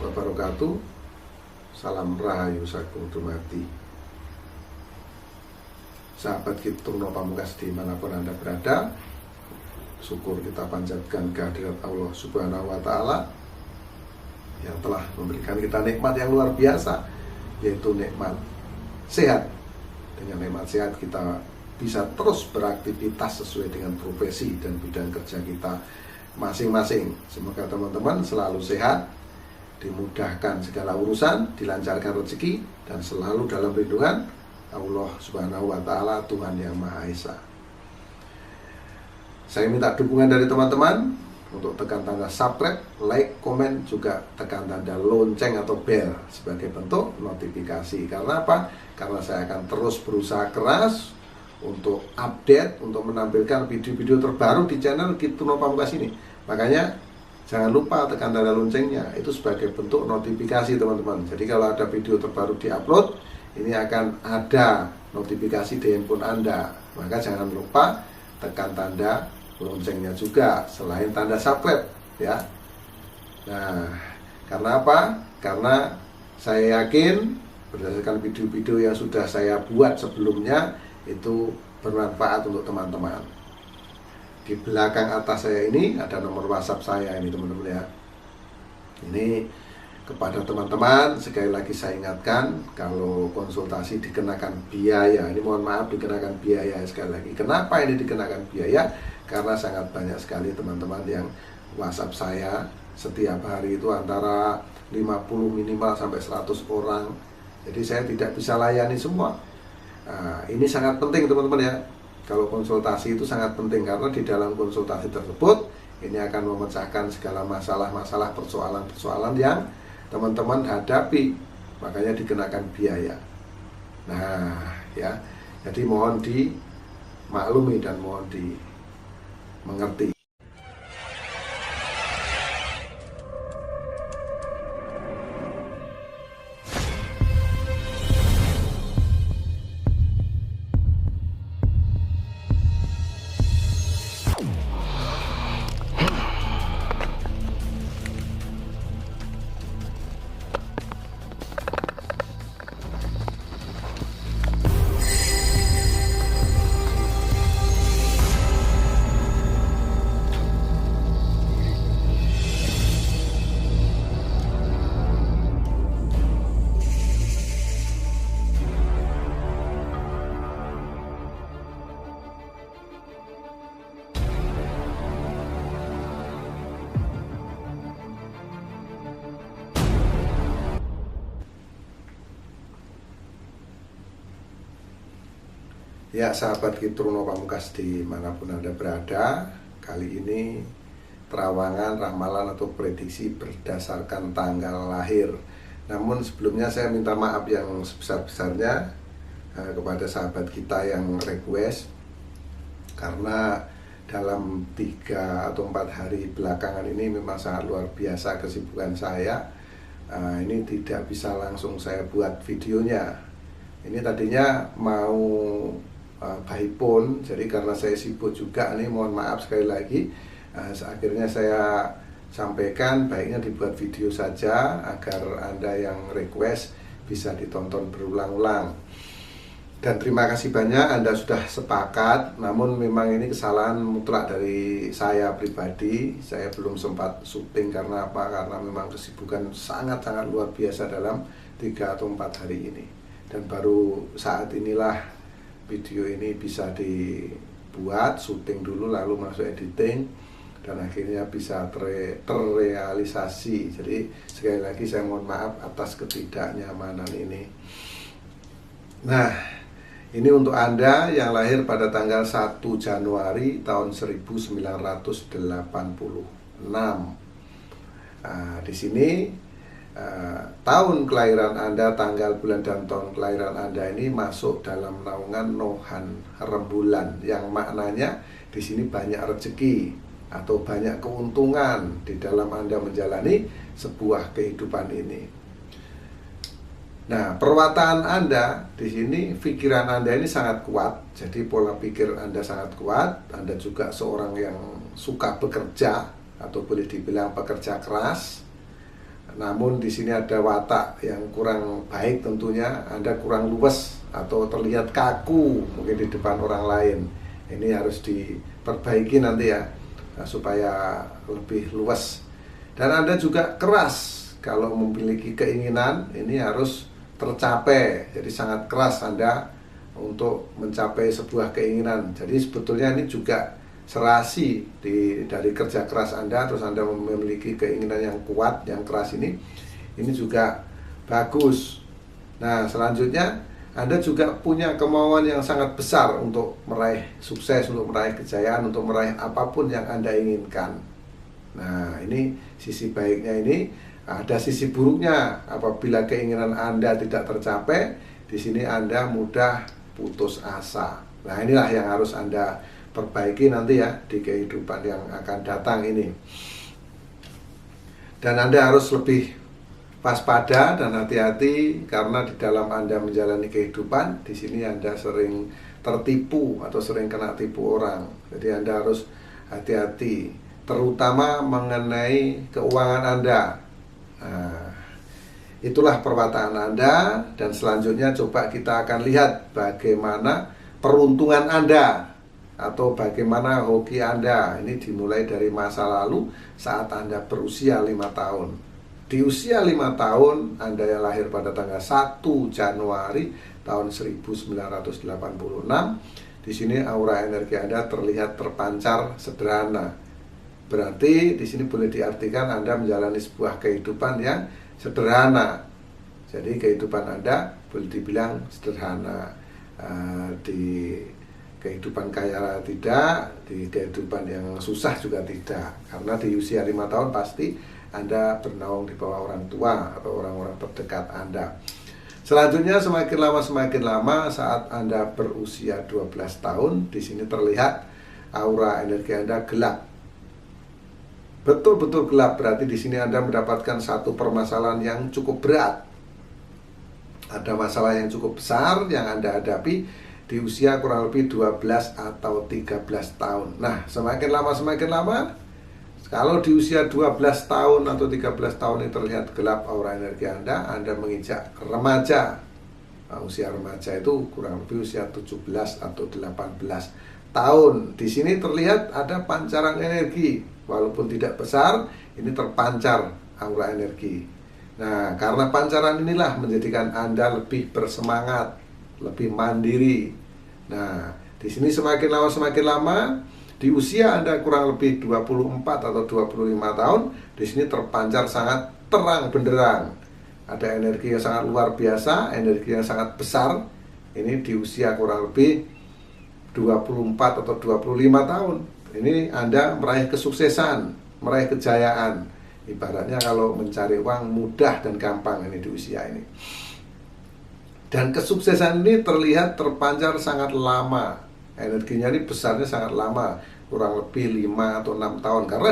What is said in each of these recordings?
wabarakatuh. Salam rahayu sagung dumadi. Sahabat Kitungno Pamungkas dimanapun Anda berada, syukur kita panjatkan kehadirat Allah Subhanahu wa Ta'ala yang telah memberikan kita nikmat yang luar biasa, yaitu nikmat sehat. Dengan nikmat sehat kita bisa terus beraktivitas sesuai dengan profesi dan bidang kerja kita masing-masing. Semoga teman-teman selalu sehat, dimudahkan segala urusan, dilancarkan rezeki, dan selalu dalam lindungan Allah Subhanahu wa Ta'ala, Tuhan yang Maha Esa. Saya minta dukungan dari teman-teman untuk tekan tanda subscribe, like, komen, juga tekan tanda lonceng atau bell sebagai bentuk notifikasi. Karena apa? Karena saya akan terus berusaha keras untuk update, untuk menampilkan video-video terbaru di channel Kitungno Pamungkas ini. Makanya jangan lupa tekan tanda loncengnya, itu sebagai bentuk notifikasi teman-teman. Jadi kalau ada video terbaru diupload, ini akan ada notifikasi di handphone Anda. Maka jangan lupa tekan tanda loncengnya juga, selain tanda subscribe ya. Nah, karena apa? Karena saya yakin berdasarkan video-video yang sudah saya buat sebelumnya itu bermanfaat untuk teman-teman. Di belakang atas saya ini ada nomor WhatsApp saya ini teman-teman ya. Ini kepada teman-teman sekali lagi saya ingatkan, kalau konsultasi dikenakan biaya. Ini mohon maaf, dikenakan biaya sekali lagi. Kenapa ini dikenakan biaya? Karena sangat banyak sekali teman-teman yang WhatsApp saya setiap hari itu antara 50 minimal sampai 100 orang. Jadi saya tidak bisa layani semua. Nah, ini sangat penting teman-teman ya. Kalau konsultasi itu sangat penting, karena di dalam konsultasi tersebut ini akan memecahkan segala masalah-masalah, persoalan-persoalan yang teman-teman hadapi. Makanya dikenakan biaya. Nah ya, jadi mohon dimaklumi dan mohon dimengerti. Ya sahabat Kitungno Pamungkas dimanapun Anda berada, kali ini terawangan, ramalan atau prediksi berdasarkan tanggal lahir. Namun sebelumnya saya minta maaf yang sebesar-besarnya kepada sahabat kita yang request, karena dalam 3 atau 4 hari belakangan ini memang sangat luar biasa kesibukan saya. Ini tidak bisa langsung saya buat videonya. Ini tadinya mau by phone, jadi karena saya sibuk juga nih, mohon maaf sekali lagi. Akhirnya saya sampaikan baiknya dibuat video saja agar Anda yang request bisa ditonton berulang-ulang. Dan terima kasih banyak Anda sudah sepakat. Namun memang ini kesalahan mutlak dari saya pribadi. Saya belum sempat syuting karena apa? Karena memang kesibukan sangat-sangat luar biasa dalam 3 atau 4 hari ini. Dan baru saat inilah video ini bisa dibuat, syuting dulu lalu masuk editing, dan akhirnya bisa terrealisasi. Jadi sekali lagi saya mohon maaf atas ketidaknyamanan ini. Nah, ini untuk Anda yang lahir pada tanggal 1 Januari tahun 1986. Nah, di sini tahun kelahiran Anda, tanggal, bulan, dan tahun kelahiran Anda ini masuk dalam naungan Nohan Rembulan, yang maknanya di sini banyak rezeki atau banyak keuntungan di dalam Anda menjalani sebuah kehidupan ini. Nah, perwataan Anda di sini, pikiran Anda ini sangat kuat. Jadi pola pikir Anda sangat kuat. Anda juga seorang yang suka bekerja atau boleh dibilang pekerja keras. Namun di sini ada watak yang kurang baik tentunya, Anda kurang luwes atau terlihat kaku mungkin di depan orang lain. Ini harus diperbaiki nanti ya, supaya lebih luas. Dan Anda juga keras, kalau memiliki keinginan ini harus tercapai. Jadi sangat keras Anda untuk mencapai sebuah keinginan. Jadi sebetulnya ini juga serasi dari kerja keras Anda, terus Anda memiliki keinginan yang kuat, yang keras ini juga bagus. Nah, selanjutnya Anda juga punya kemauan yang sangat besar untuk meraih sukses, untuk meraih kejayaan, untuk meraih apapun yang Anda inginkan. Nah, ini sisi baiknya ini. Ada sisi buruknya, apabila keinginan Anda tidak tercapai, di sini Anda mudah putus asa. Nah, inilah yang harus Anda perbaiki nanti ya di kehidupan yang akan datang ini. Dan Anda harus lebih waspada dan hati-hati, karena di dalam Anda menjalani kehidupan, di sini Anda sering tertipu atau sering kena tipu orang. Jadi Anda harus hati-hati, terutama mengenai keuangan Anda. Nah, itulah perwataan Anda. Dan selanjutnya coba kita akan lihat bagaimana peruntungan Anda atau bagaimana hoki Anda. Ini dimulai dari masa lalu saat Anda berusia 5 tahun. Di usia 5 tahun, Anda yang lahir pada tanggal 1 Januari tahun 1986, di sini aura energi Anda terlihat terpancar sederhana. Berarti di sini boleh diartikan Anda menjalani sebuah kehidupan yang sederhana. Jadi kehidupan Anda boleh dibilang sederhana. Di kehidupan kaya tidak, di kehidupan yang susah juga tidak. Karena di usia 5 tahun pasti Anda bernaung di bawah orang tua atau orang-orang terdekat Anda. Selanjutnya semakin lama saat Anda berusia 12 tahun, di sini terlihat aura energi Anda gelap. Betul-betul gelap, berarti di sini Anda mendapatkan satu permasalahan yang cukup berat. Ada masalah yang cukup besar yang Anda hadapi di usia kurang lebih 12 atau 13 tahun. Nah, semakin lama, kalau di usia 12 tahun atau 13 tahun ini terlihat gelap aura energi Anda menginjak remaja. Nah, usia remaja itu kurang lebih usia 17 atau 18 tahun. Di sini terlihat ada pancaran energi, walaupun tidak besar, ini terpancar aura energi. Nah, karena pancaran inilah menjadikan Anda lebih bersemangat, lebih mandiri. Nah, di sini semakin lama, di usia Anda kurang lebih 24 atau 25 tahun, di sini terpancar sangat terang benderang. Ada energi yang sangat luar biasa, energi yang sangat besar. Ini di usia kurang lebih 24 atau 25 tahun. Ini Anda meraih kesuksesan, meraih kejayaan. Ibaratnya kalau mencari uang mudah dan gampang ini di usia ini. Dan kesuksesan ini terlihat terpancar sangat lama. Energinya ini besarnya sangat lama, kurang lebih 5 atau 6 tahun. Karena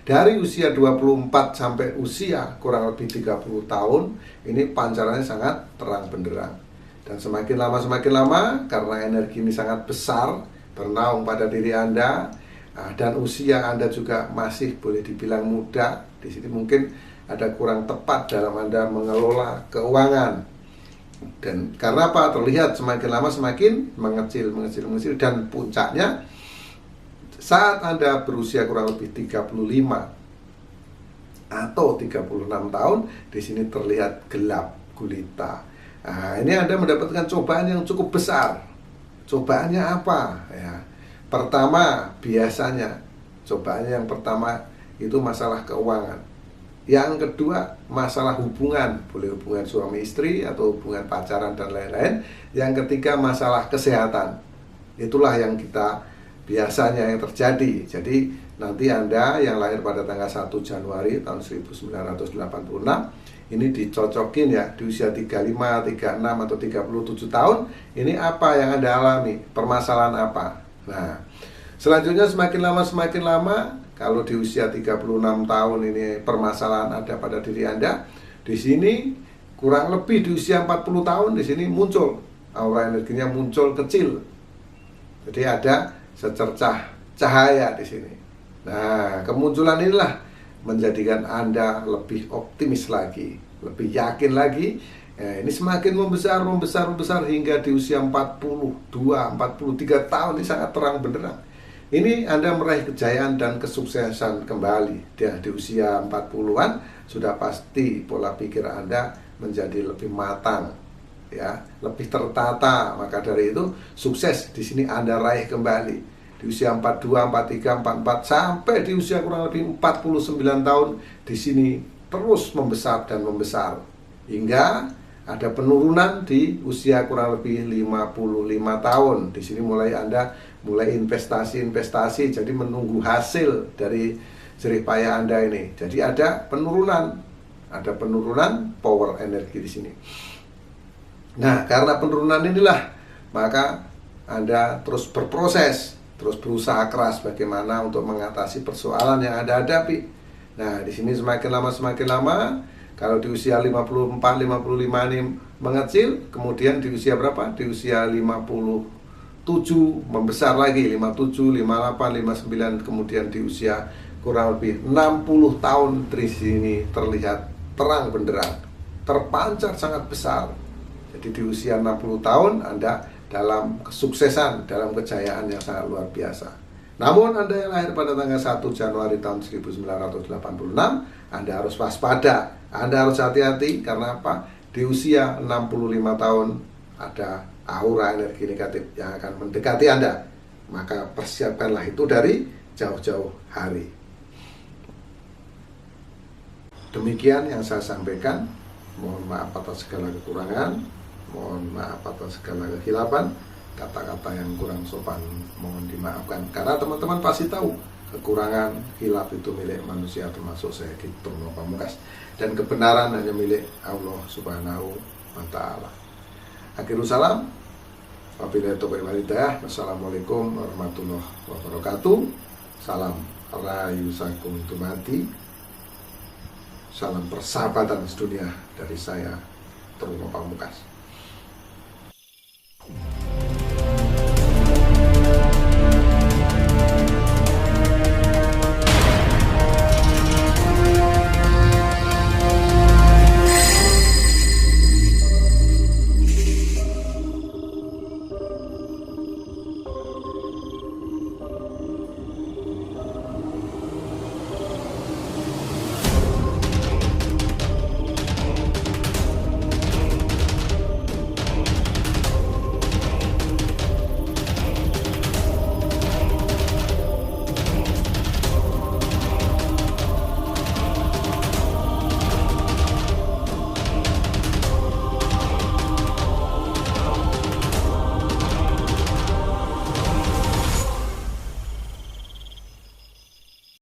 dari usia 24 sampai usia kurang lebih 30 tahun, ini pancarannya sangat terang benderang. Dan semakin lama, karena energi ini sangat besar, bernaung pada diri Anda, dan usia Anda juga masih boleh dibilang muda. Di sini mungkin ada kurang tepat dalam Anda mengelola keuangan. Dan karena apa? Terlihat semakin lama semakin mengecil, dan puncaknya saat Anda berusia kurang lebih 35 atau 36 tahun, di sini terlihat gelap gulita. Nah, ini Anda mendapatkan cobaan yang cukup besar. Cobaannya apa? Ya, pertama, biasanya cobaannya yang pertama itu masalah keuangan. Yang kedua, masalah hubungan, boleh hubungan suami istri atau hubungan pacaran dan lain-lain. Yang ketiga, masalah kesehatan. Itulah yang kita biasanya yang terjadi. Jadi nanti Anda yang lahir pada tanggal 1 Januari tahun 1986, ini dicocokin ya, di usia 35, 36 atau 37 tahun, ini apa yang Anda alami, permasalahan apa. Nah, selanjutnya semakin lama, kalau di usia 36 tahun ini permasalahan ada pada diri Anda, di sini kurang lebih di usia 40 tahun, di sini muncul, aura energinya muncul kecil. Jadi ada secercah cahaya di sini. Nah, kemunculan inilah menjadikan Anda lebih optimis lagi, lebih yakin lagi. Ini semakin membesar hingga di usia 42, 43 tahun ini sangat terang benderang. Ini Anda meraih kejayaan dan kesuksesan kembali. Di usia 40-an sudah pasti pola pikir Anda menjadi lebih matang, ya, lebih tertata. Maka dari itu sukses di sini Anda raih kembali. Di usia 42, 43, 44 sampai di usia kurang lebih 49 tahun di sini terus membesar dan membesar hingga ada penurunan di usia kurang lebih 55 tahun. Di sini Anda mulai investasi, jadi menunggu hasil dari jerih payah Anda ini. Jadi ada penurunan power energi di sini. Nah, karena penurunan inilah maka Anda terus berproses, terus berusaha keras bagaimana untuk mengatasi persoalan yang Anda hadapi. Nah, di sini semakin lama, kalau di usia 54, 55 ini mengecil, kemudian di usia berapa? Di usia 57 membesar lagi, 57, 58, 59, kemudian di usia kurang lebih 60 tahun di sini terlihat terang benderang, terpancar sangat besar. Jadi di usia 60 tahun Anda dalam kesuksesan, dalam kejayaan yang sangat luar biasa. Namun Anda yang lahir pada tanggal 1 Januari tahun 1986, Anda harus waspada, Anda harus hati-hati. Karena apa? Di usia 65 tahun ada aura energi negatif yang akan mendekati Anda. Maka persiapkanlah itu dari jauh-jauh hari. Demikian yang saya sampaikan. Mohon maaf atas segala kekurangan, mohon maaf atas segala kehilapan. Kata-kata yang kurang sopan mohon dimaafkan, karena teman-teman pasti tahu kekurangan, hilaf itu milik manusia, termasuk saya Purno Pamungkas, dan kebenaran hanya milik Allah Subhanahu wa Ta'ala. Akhirul salam, wabillahi taufiq wal hidayah. Wassalamualaikum warahmatullahi wabarakatuh. Salam rayu sakum tumati, salam persahabatan sedunia dari saya Purno Pamungkas.